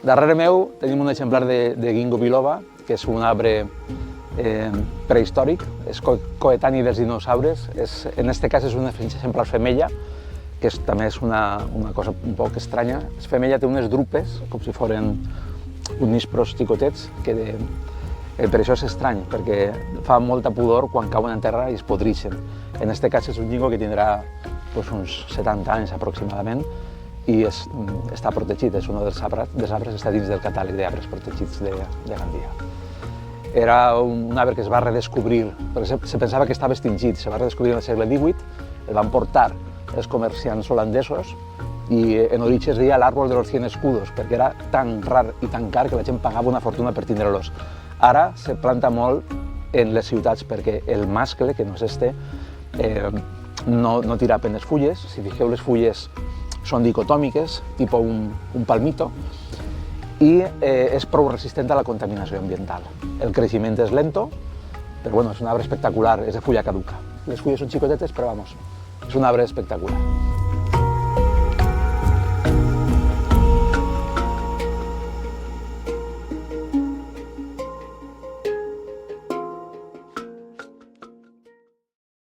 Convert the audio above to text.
Darrere meu tenim un exemplar de Ginkgo biloba, que és un arbre prehistòric, és coetani dels dinosaures. En aquest cas és un exemplar femella, que també és una cosa un poc estranya. La femella té unes drupes, com si foren uns nispros xicotets, que per això és estrany, perquè fa molta pudor quan cauen en terra i es podrixen. En aquest cas és un ginkgo que tindrà uns 70 anys aproximadament i està protegit, és un dels arbres que està dins del catàleg d'arbres protegits de Gandia. Era un arbre que es va redescobrir, perquè se pensava que estava extingit, se va redescobrir en el segle XVIII, el van portar els comerciants holandesos i en origen es deia l'àrbol de los 100 escudos, perquè era tan rar i tan car que la gent pagava una fortuna per tindre-los. Ara se planta molt en les ciutats perquè el mascle, que no és este, no tira apenes fulles. Si fixeu, les fulles són dicotòmiques, tipus un palmito, i és prou resistent a la contaminació ambiental. El creixement és lento, però bueno, és un arbre espectacular, és de fulla caduca. Les fulles són xicotetes, però vamos, és un arbre espectacular.